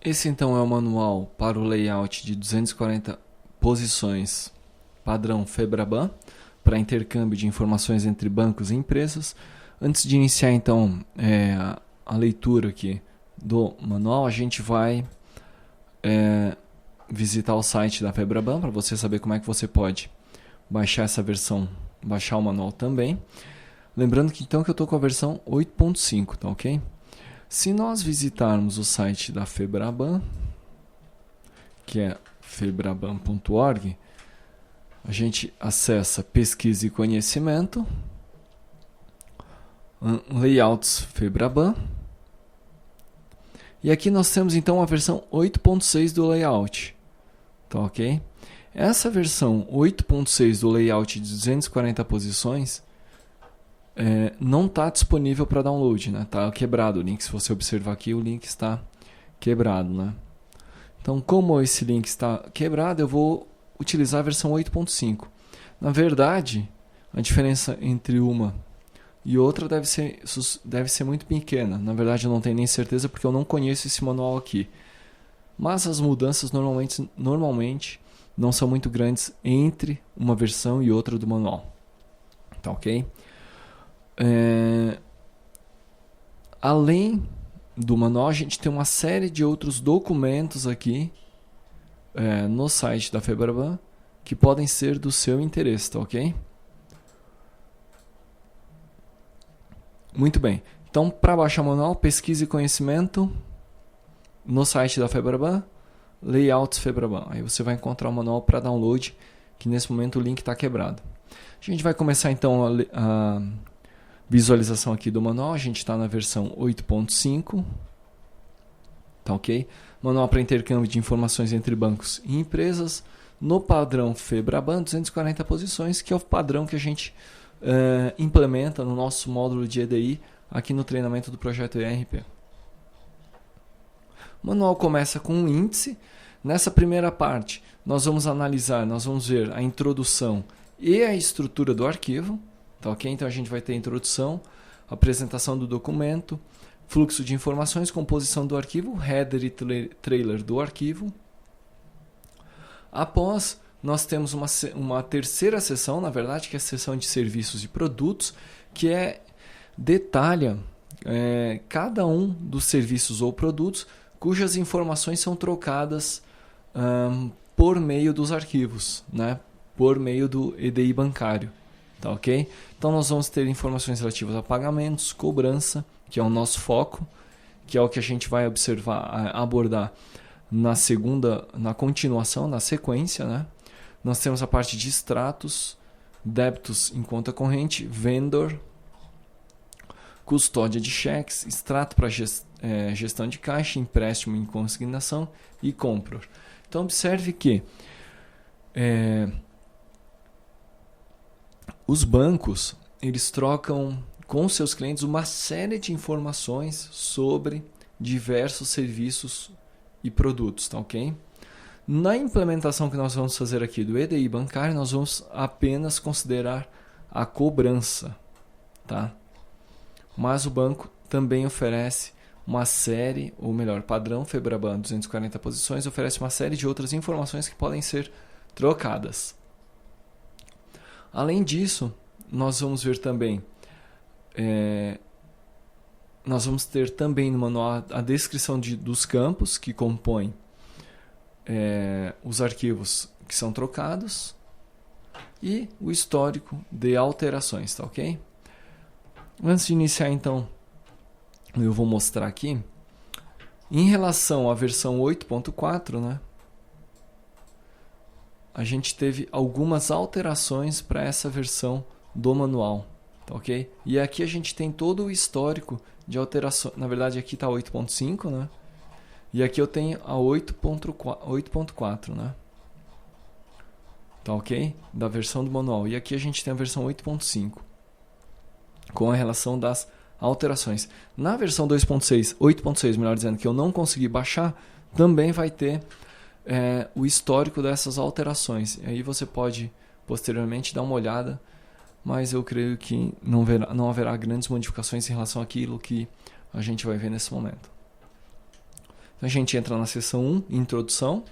Esse então é o manual para o layout de 240 posições padrão FEBRABAN para intercâmbio de informações entre bancos e empresas. Antes de iniciar então a leitura aqui do manual, a gente vai visitar o site da FEBRABAN para você saber como é que você pode baixar essa versão, baixar o manual também. Lembrando que então que eu estou com a versão 8.5, tá ok? Se nós visitarmos o site da FEBRABAN, que é febraban.org, a gente acessa pesquisa e conhecimento, layouts FEBRABAN, e aqui nós temos então a versão 8.6 do layout, tá ok? Essa versão 8.6 do layout de 240 posições não está disponível para download, né? Tá quebrado o link. Se você observar aqui, o link está quebrado, né? Então, como esse link está quebrado, eu vou utilizar a versão 8.5. Na verdade, a diferença entre uma e outra deve ser muito pequena. Na verdade, eu não tenho nem certeza porque eu não conheço esse manual aqui. Mas as mudanças normalmente não são muito grandes entre uma versão e outra do manual. Tá ok? Além do manual, a gente tem uma série de outros documentos aqui no site da FEBRABAN que podem ser do seu interesse, tá ok? Muito bem. Então, para baixar o manual, pesquisa e conhecimento no site da FEBRABAN, Layouts FEBRABAN. Aí você vai encontrar o manual para download, que nesse momento o link está quebrado. A gente vai começar então a visualização aqui do manual. A gente está na versão 8.5, tá ok? Manual para intercâmbio de informações entre bancos e empresas no padrão FEBRABAN 240 posições, que é o padrão que a gente implementa no nosso módulo de EDI aqui no treinamento do projeto ERP. O manual começa com um índice. Nessa primeira parte, nós vamos ver a introdução e a estrutura do arquivo. Tá ok? Então a gente vai ter a introdução, apresentação do documento, fluxo de informações, composição do arquivo, header e trailer do arquivo. Após, nós temos uma terceira seção, na verdade, que é a seção de serviços e produtos, que detalha cada um dos serviços ou produtos cujas informações são trocadas por meio dos arquivos, né? Por meio do EDI bancário. Tá ok? Então nós vamos ter informações relativas a pagamentos, cobrança, que é o nosso foco, que é o que a gente vai abordar na continuação, na sequência, né? Nós temos a parte de extratos, débitos em conta corrente, vendor, custódia de cheques, extrato para gestão de caixa, empréstimo em consignação e compra. Então observe que os bancos, eles trocam com seus clientes uma série de informações sobre diversos serviços e produtos, tá ok? Na implementação que nós vamos fazer aqui do EDI bancário, nós vamos apenas considerar a cobrança, tá? Mas o banco também oferece uma série, ou melhor, padrão FEBRABAN 240 posições, oferece uma série de outras informações que podem ser trocadas. Além disso, nós vamos ver também, nós vamos ter também no manual a descrição dos campos que compõem os arquivos que são trocados e o histórico de alterações, tá ok? Antes de iniciar então, eu vou mostrar aqui, em relação à versão 8.4, né? A gente teve algumas alterações para essa versão do manual, tá ok? E aqui a gente tem todo o histórico de alteração. Na verdade aqui está 8.5, né? E aqui eu tenho a 8.4, né? Tá ok? Da versão do manual. E aqui a gente tem a versão 8.5 com a relação das alterações. Na versão 2.6, 8.6, melhor dizendo, que eu não consegui baixar, também vai ter o histórico dessas alterações. E aí você pode posteriormente dar uma olhada, mas eu creio que não haverá grandes modificações em relação àquilo que a gente vai ver nesse momento. Então, a gente entra na seção 1, Introdução,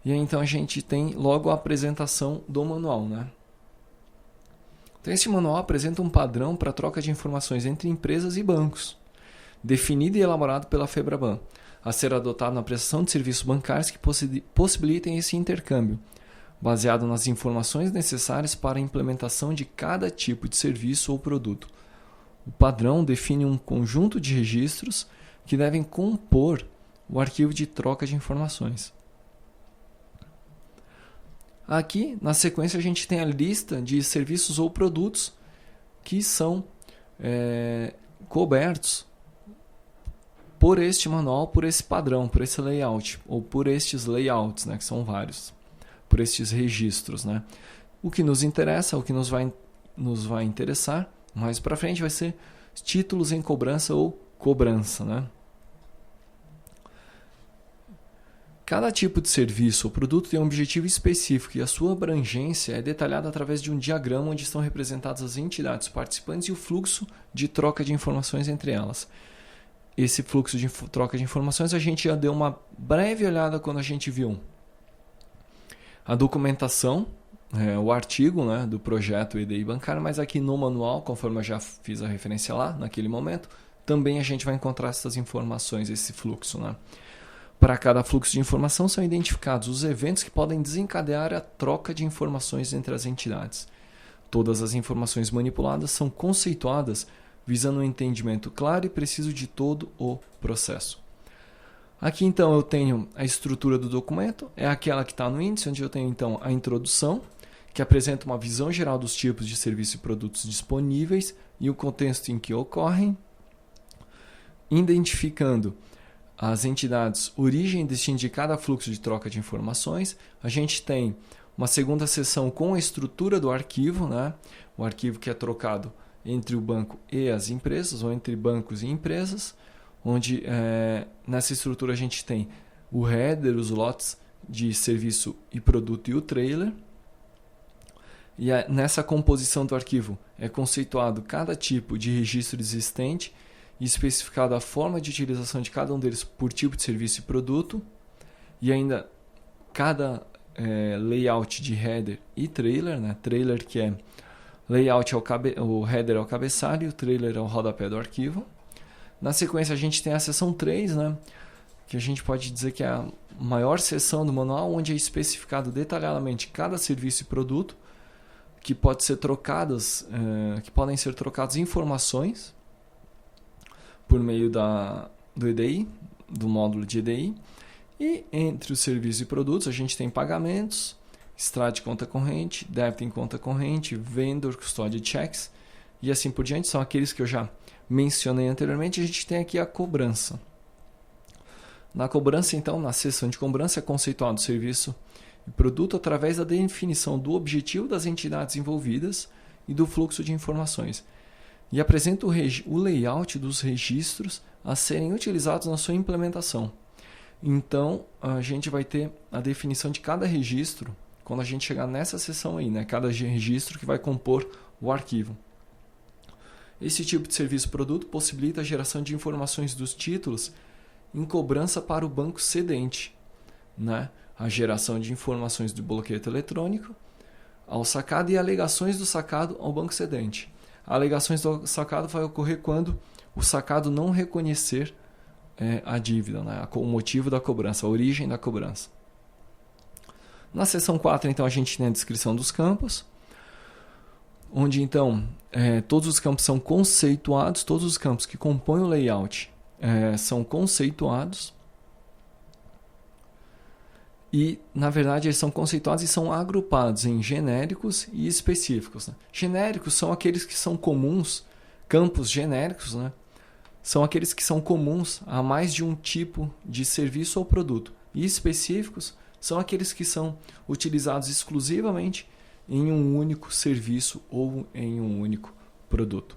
e aí, então a gente tem logo a apresentação do manual, né? Então, esse manual apresenta um padrão para troca de informações entre empresas e bancos, definido e elaborado pela FEBRABAN, a ser adotado na prestação de serviços bancários que possibilitem esse intercâmbio, baseado nas informações necessárias para a implementação de cada tipo de serviço ou produto. O padrão define um conjunto de registros que devem compor o arquivo de troca de informações. Aqui, na sequência, a gente tem a lista de serviços ou produtos que são cobertos por este manual, por esse padrão, por esse layout, ou por estes layouts, né, que são vários, por estes registros, né? O que nos interessa, o que nos vai interessar mais para frente vai ser títulos em cobrança ou cobrança, né? Cada tipo de serviço ou produto tem um objetivo específico e a sua abrangência é detalhada através de um diagrama onde estão representadas as entidades participantes e o fluxo de troca de informações entre elas. Esse fluxo de troca de informações a gente já deu uma breve olhada quando a gente viu a documentação, o artigo, né, do projeto EDI bancário, mas aqui no manual, conforme eu já fiz a referência lá, naquele momento, também a gente vai encontrar essas informações, esse fluxo, né? Para cada fluxo de informação são identificados os eventos que podem desencadear a troca de informações entre as entidades. Todas as informações manipuladas são conceituadas visando um entendimento claro e preciso de todo o processo. Aqui então eu tenho a estrutura do documento, é aquela que está no índice, onde eu tenho então a introdução, que apresenta uma visão geral dos tipos de serviços e produtos disponíveis e o contexto em que ocorrem, identificando as entidades, origem e destino de cada fluxo de troca de informações. A gente tem uma segunda seção com a estrutura do arquivo, né? O arquivo que é trocado entre o banco e as empresas, ou entre bancos e empresas, onde nessa estrutura a gente tem o header, os lotes de serviço e produto e o trailer. E nessa composição do arquivo é conceituado cada tipo de registro existente e especificado a forma de utilização de cada um deles por tipo de serviço e produto, e ainda cada layout de header e trailer, né? Trailer que é layout o header é o cabeçalho e o trailer é o rodapé do arquivo. Na sequência a gente tem a seção 3, né? Que a gente pode dizer que é a maior seção do manual, onde é especificado detalhadamente cada serviço e produto que podem ser trocadas informações por meio do EDI, do módulo de EDI. E entre os serviços e produtos a gente tem pagamentos, extrato de conta corrente, débito em conta corrente, vendor, custódia de cheques e assim por diante. São aqueles que eu já mencionei anteriormente. A gente tem aqui a cobrança. Na cobrança, então, na seção de cobrança é conceituado o serviço e produto através da definição do objetivo das entidades envolvidas e do fluxo de informações. E apresenta o layout dos registros a serem utilizados na sua implementação. Então, a gente vai ter a definição de cada registro quando a gente chegar nessa seção aí, né? Cada registro que vai compor o arquivo. Esse tipo de serviço-produto possibilita a geração de informações dos títulos em cobrança para o banco cedente, né? A geração de informações do boleto eletrônico ao sacado e alegações do sacado ao banco cedente. Alegações do sacado vai ocorrer quando o sacado não reconhecer a dívida, né? O motivo da cobrança, a origem da cobrança. Na seção 4, então, a gente tem a descrição dos campos, onde então todos os campos são conceituados, todos os campos que compõem o layout são conceituados. E, na verdade, eles são conceituados e são agrupados em genéricos e específicos, né? Genéricos são aqueles que são comuns, campos genéricos, né? São aqueles que são comuns a mais de um tipo de serviço ou produto. E específicos são aqueles que são utilizados exclusivamente em um único serviço ou em um único produto.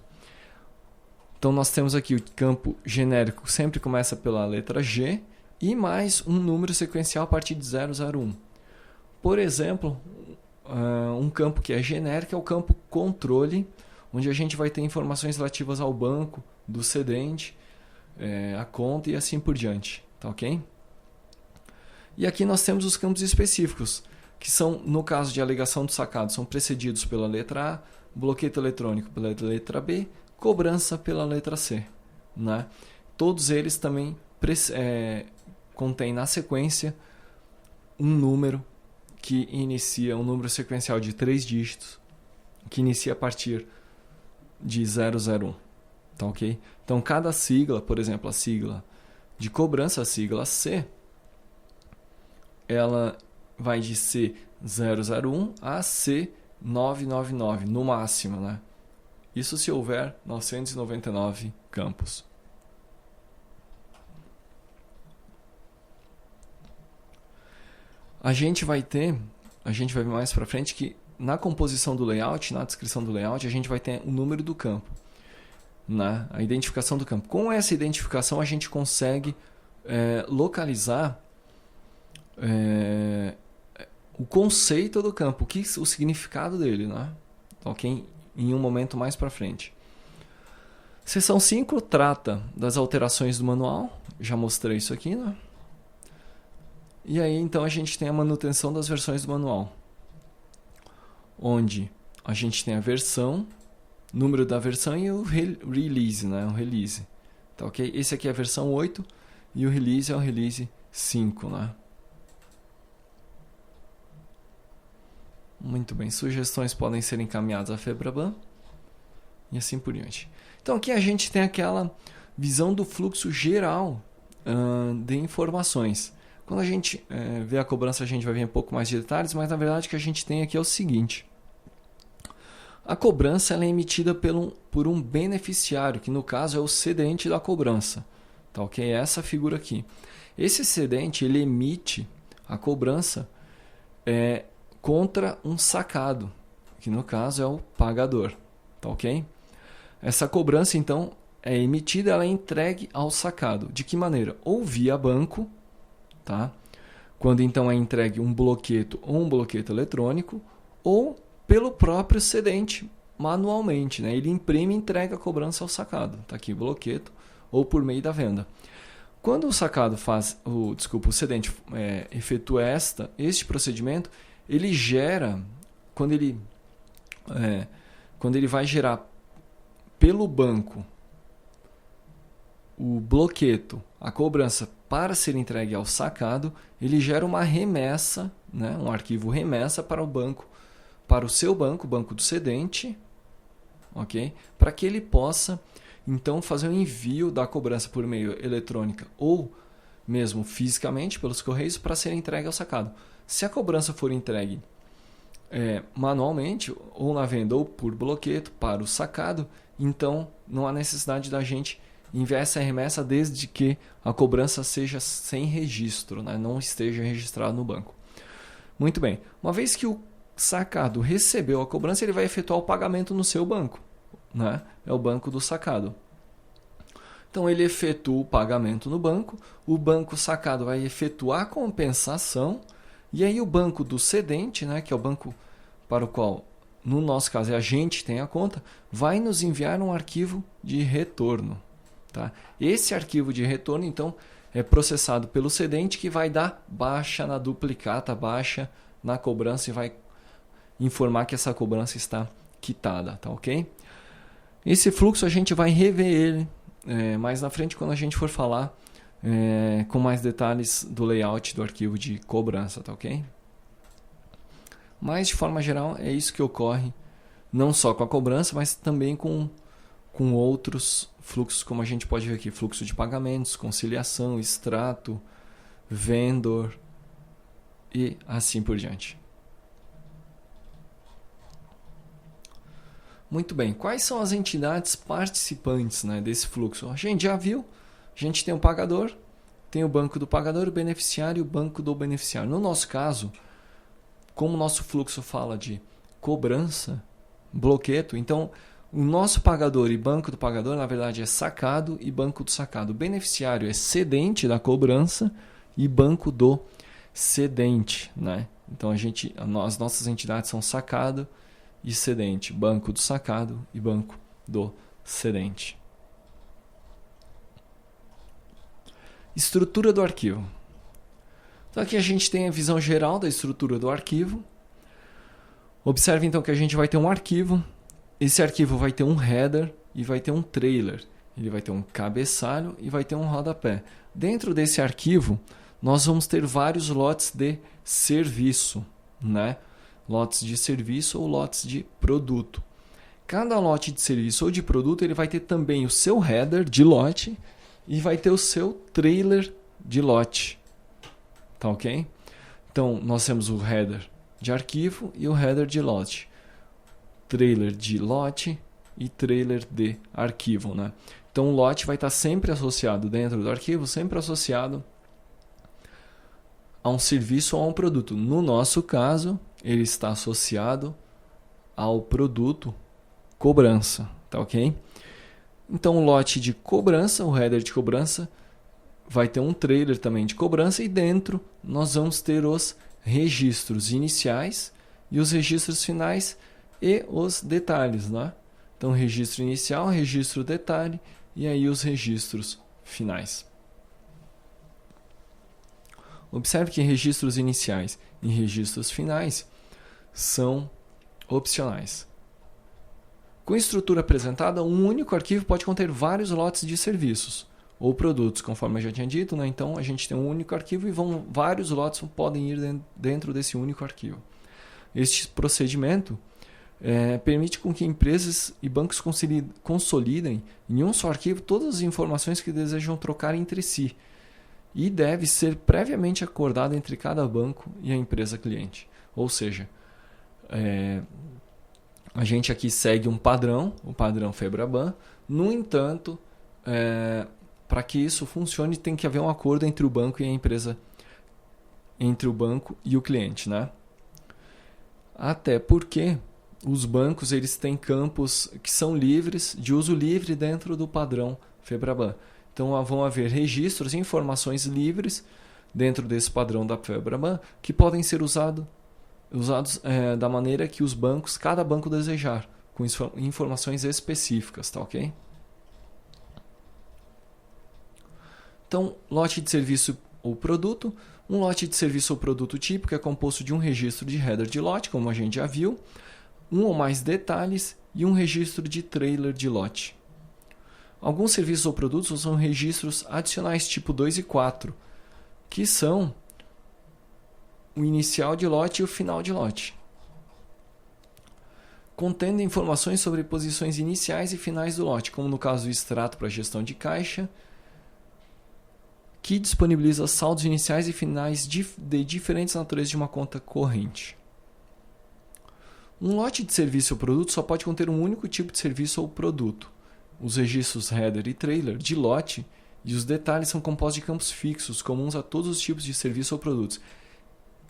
Então, nós temos aqui o campo genérico, sempre começa pela letra G, e mais um número sequencial a partir de 001. Por exemplo, um campo que é genérico é o campo controle, onde a gente vai ter informações relativas ao banco, do cedente, a conta e assim por diante. tá ok? E aqui nós temos os campos específicos, que são, no caso de alegação do sacado, são precedidos pela letra A, bloqueio eletrônico pela letra B, cobrança pela letra C, né? Todos eles também contêm na sequência um número que inicia, um número sequencial de 3 dígitos, que inicia a partir de 001, tá ok? Então cada sigla, por exemplo, a sigla de cobrança, a sigla C, ela vai de C001 a C999, no máximo, né? Isso se houver 999 campos. A gente vai ver mais para frente que na composição do layout, na descrição do layout, a gente vai ter o número do campo, né? A identificação do campo. Com essa identificação, a gente consegue localizar o conceito do campo, o significado dele, né? Ok? Em um momento mais para frente. Seção 5 trata das alterações do manual. Já mostrei isso aqui, né? E aí, então, a gente tem a manutenção das versões do manual, onde a gente tem a versão, número da versão e o release, né? O release. Tá ok? Esse aqui é a versão 8 e o release é o release 5, né? Muito bem. Sugestões podem ser encaminhadas à Febraban e assim por diante. Então, aqui a gente tem aquela visão do fluxo geral de informações. Quando a gente vê a cobrança, a gente vai ver um pouco mais de detalhes, mas na verdade o que a gente tem aqui é o seguinte. A cobrança ela é emitida por um beneficiário, que no caso é o cedente da cobrança. Tá, ok? É essa figura aqui. Esse cedente ele emite a cobrança contra um sacado, que no caso é o pagador. Tá, ok? Essa cobrança, então, é emitida, ela é entregue ao sacado. De que maneira? Ou via banco, tá? Quando então é entregue um bloqueto ou um bloqueto eletrônico, ou pelo próprio cedente manualmente, né? Ele imprime e entrega a cobrança ao sacado. Tá aqui o bloqueto, ou por meio da venda. Quando o sacado o cedente efetua este procedimento, ele gera, quando ele vai gerar pelo banco o bloqueto, a cobrança para ser entregue ao sacado, ele gera uma remessa, né, um arquivo remessa para o banco, para o seu banco, o banco do cedente, ok? Para que ele possa então fazer o envio da cobrança por meio eletrônica ou mesmo fisicamente pelos correios para ser entregue ao sacado. Se a cobrança for entregue manualmente, ou na venda, ou por bloqueto para o sacado, então não há necessidade da gente enviar essa remessa desde que a cobrança seja sem registro, né? Não esteja registrado no banco. Muito bem. Uma vez que o sacado recebeu a cobrança, ele vai efetuar o pagamento no seu banco, né? É o banco do sacado. Então ele efetua o pagamento no banco, o banco sacado vai efetuar a compensação, e aí o banco do cedente, né, que é o banco para o qual, no nosso caso, a gente tem a conta, vai nos enviar um arquivo de retorno. Tá? Esse arquivo de retorno, então, é processado pelo cedente, que vai dar baixa na duplicata, baixa na cobrança e vai informar que essa cobrança está quitada. Tá, ok? Esse fluxo a gente vai rever ele mais na frente quando a gente for falar com mais detalhes do layout do arquivo de cobrança. Tá, ok? Mas, de forma geral, é isso que ocorre não só com a cobrança, mas também com outros fluxos, como a gente pode ver aqui, fluxo de pagamentos, conciliação, extrato, vendor e assim por diante. Muito bem, quais são as entidades participantes, né, desse fluxo? A gente já viu, a gente tem o pagador, tem o banco do pagador, o beneficiário e o banco do beneficiário. No nosso caso, como o nosso fluxo fala de cobrança, bloqueto, então o nosso pagador e banco do pagador, na verdade, é sacado e banco do sacado. O beneficiário é cedente da cobrança e banco do cedente, né? Então as nossas entidades são sacado e cedente, banco do sacado e banco do cedente. Estrutura do arquivo. Então aqui a gente tem a visão geral da estrutura do arquivo. Observe então que a gente vai ter um arquivo. Esse arquivo vai ter um header e vai ter um trailer. Ele vai ter um cabeçalho e vai ter um rodapé. Dentro desse arquivo, nós vamos ter vários lotes de serviço, né? Lotes de serviço ou lotes de produto. Cada lote de serviço ou de produto ele vai ter também o seu header de lote e vai ter o seu trailer de lote. Tá ok? Então, nós temos o header de arquivo e o header de lote. Trailer de lote e trailer de arquivo, né? Então, o lote vai estar sempre associado dentro do arquivo, sempre associado a um serviço ou a um produto. No nosso caso, ele está associado ao produto cobrança, tá ok? Então, o lote de cobrança, o header de cobrança, vai ter um trailer também de cobrança e dentro nós vamos ter os registros iniciais e os registros finais e os detalhes, né? Então, registro inicial, registro detalhe e aí os registros finais. Observe que registros iniciais e registros finais são opcionais. Com a estrutura apresentada, um único arquivo pode conter vários lotes de serviços ou produtos, conforme eu já tinha dito, né? Então a gente tem um único arquivo e vários lotes podem ir dentro desse único arquivo. Este procedimento permite com que empresas e bancos consolidem em um só arquivo todas as informações que desejam trocar entre si e deve ser previamente acordado entre cada banco e a empresa cliente. Ou seja, a gente aqui segue um padrão, o padrão FEBRABAN. No entanto, para que isso funcione, tem que haver um acordo entre o banco e a empresa, entre o banco e o cliente, né? Até porque os bancos eles têm campos que são livres, de uso livre dentro do padrão FEBRABAN. Então vão haver registros e informações livres dentro desse padrão da FEBRABAN que podem ser usados da maneira que cada banco desejar, com informações específicas, tá ok? Então, lote de serviço ou produto. Um lote de serviço ou produto típico é composto de um registro de header de lote, como a gente já viu, um ou mais detalhes e um registro de trailer de lote. Alguns serviços ou produtos usam registros adicionais tipo 2 e 4, que são o inicial de lote e o final de lote, contendo informações sobre posições iniciais e finais do lote, como no caso do extrato para gestão de caixa, que disponibiliza saldos iniciais e finais de diferentes naturezas de uma conta corrente. Um lote de serviço ou produto só pode conter um único tipo de serviço ou produto. Os registros header e trailer de lote e os detalhes são compostos de campos fixos, comuns a todos os tipos de serviço ou produtos,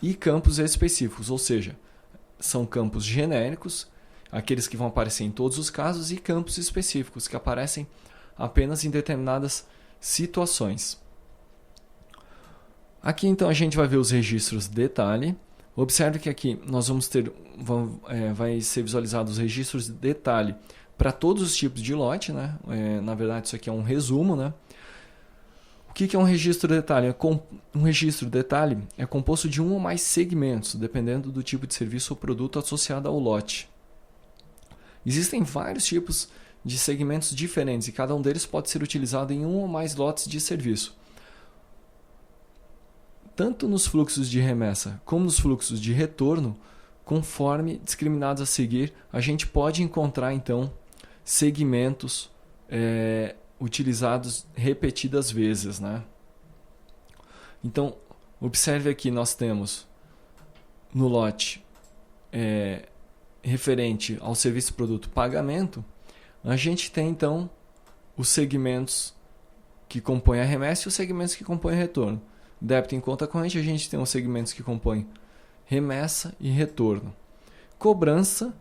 e campos específicos, ou seja, são campos genéricos, aqueles que vão aparecer em todos os casos, e campos específicos, que aparecem apenas em determinadas situações. Aqui então a gente vai ver os registros detalhe. Observe que aqui nós vamos ter, vai ser visualizado os registros de detalhe para todos os tipos de lote, né? Na verdade isso aqui é um resumo, né? O que é um registro detalhe? Um registro detalhe é composto de um ou mais segmentos, dependendo do tipo de serviço ou produto associado ao lote. Existem vários tipos de segmentos diferentes e cada um deles pode ser utilizado em um ou mais lotes de serviço. Tanto nos fluxos de remessa como nos fluxos de retorno, conforme discriminados a seguir, a gente pode encontrar então segmentos utilizados repetidas vezes, né? Então, observe aqui, nós temos no lote referente ao serviço produto pagamento, a gente tem então os segmentos que compõem a remessa e os segmentos que compõem o retorno. Débito em conta corrente, a gente tem os segmentos que compõem remessa e retorno. Cobrança,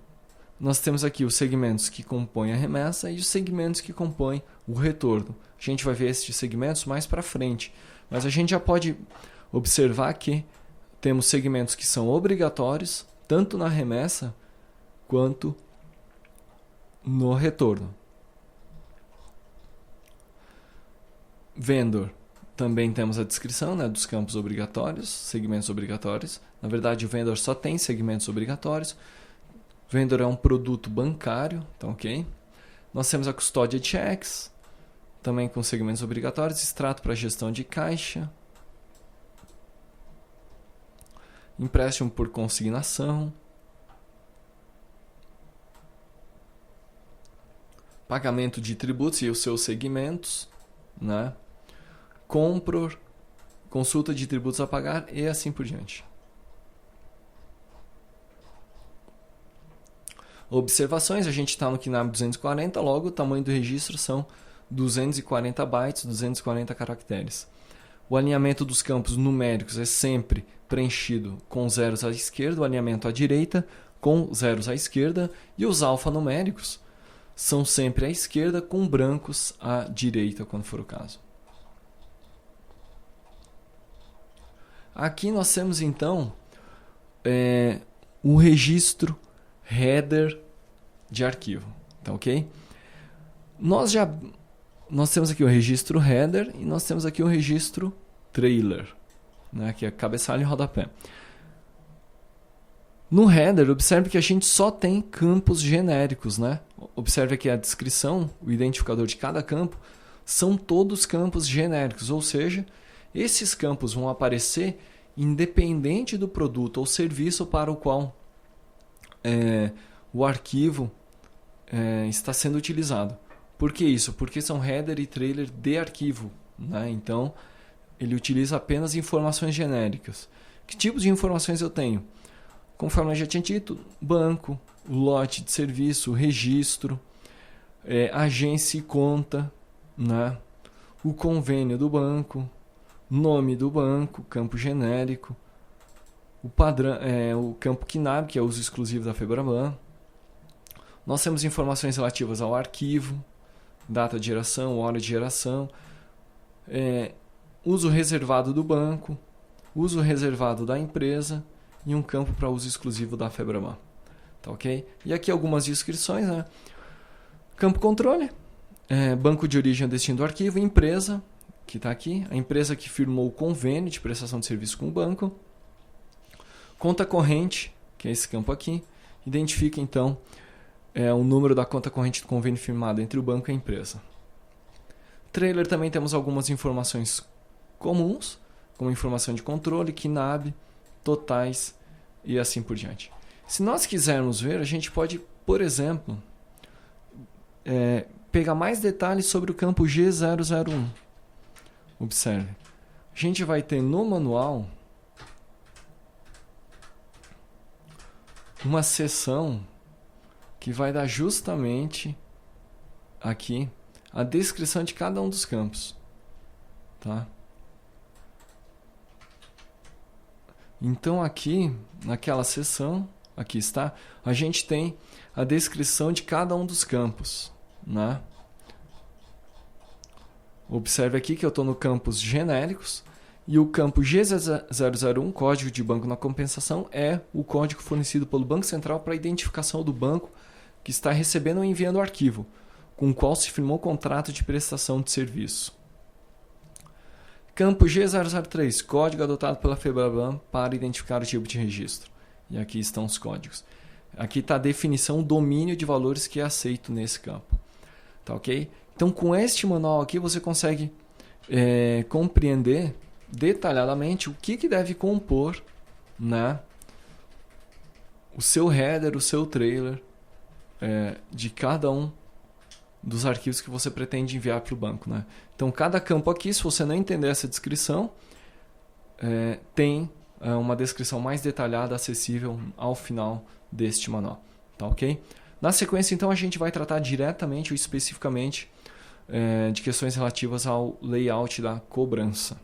nós temos aqui os segmentos que compõem a remessa e os segmentos que compõem o retorno. A gente vai ver esses segmentos mais para frente, mas a gente já pode observar que temos segmentos que são obrigatórios, tanto na remessa quanto no retorno. Vendor. Também temos a descrição, né, dos campos obrigatórios, segmentos obrigatórios. Na verdade, o vendor só tem segmentos obrigatórios. O vendor é um produto bancário, tá ok? Nós temos a custódia de cheques, também com segmentos obrigatórios, extrato para gestão de caixa, empréstimo por consignação, pagamento de tributos e os seus segmentos, né? Compro, consulta de tributos a pagar e assim por diante. Observações, a gente está no KNAB 240, logo o tamanho do registro são 240 bytes, 240 caracteres. O alinhamento dos campos numéricos é sempre preenchido com zeros à esquerda, o alinhamento à direita com zeros à esquerda, e os alfanuméricos são sempre à esquerda com brancos à direita, quando for o caso. Aqui nós temos então o registro header de arquivo, tá ok? Nós temos aqui o registro header e nós temos aqui o registro trailer, né, que é cabeçalho e rodapé. No header, observe que a gente só tem campos genéricos, né? Observe aqui a descrição, o identificador de cada campo, são todos campos genéricos, ou seja, esses campos vão aparecer independente do produto ou serviço para o qual o arquivo está sendo utilizado. Por que isso? Porque são header e trailer de arquivo, né? Então, ele utiliza apenas informações genéricas. Que tipos de informações eu tenho? Conforme eu já tinha dito, banco, lote de serviço, registro, agência e conta, né? O convênio do banco, nome do banco, campo genérico, o padrão, o campo KNAB, que é o uso exclusivo da FEBRABAN. Nós temos informações relativas ao arquivo, data de geração, hora de geração, uso reservado do banco, uso reservado da empresa e um campo para uso exclusivo da FEBRABAN. Tá ok? E aqui algumas descrições, né? Campo controle, banco de origem e destino do arquivo, empresa, que está aqui, a empresa que firmou o convênio de prestação de serviço com o banco. Conta corrente, que é esse campo aqui, identifica então o número da conta corrente do convênio firmado entre o banco e a empresa. Trailer também temos algumas informações comuns, como informação de controle, KNAB, totais e assim por diante. Se nós quisermos ver, a gente pode, por exemplo, pegar mais detalhes sobre o campo G001. Observe, a gente vai ter no manual uma seção que vai dar justamente aqui a descrição de cada um dos campos, tá? Então aqui, naquela seção, aqui está, a gente tem a descrição de cada um dos campos, né? Observe aqui que eu estou no campos genéricos e o campo G001, código de banco na compensação, é o código fornecido pelo Banco Central para a identificação do banco que está recebendo ou enviando o arquivo, com o qual se firmou o contrato de prestação de serviço. Campo G003, código adotado pela FEBRABAN para identificar o tipo de registro. E aqui estão os códigos. Aqui está a definição, o domínio de valores que é aceito nesse campo. Tá ok? Então, com este manual aqui, você consegue compreender detalhadamente o que deve compor, né, o seu header, o seu trailer de cada um dos arquivos que você pretende enviar para o banco, né? Então, cada campo aqui, se você não entender essa descrição, tem uma descrição mais detalhada, acessível ao final deste manual. Tá ok? Na sequência, então, a gente vai tratar diretamente ou especificamente de questões relativas ao layout da cobrança.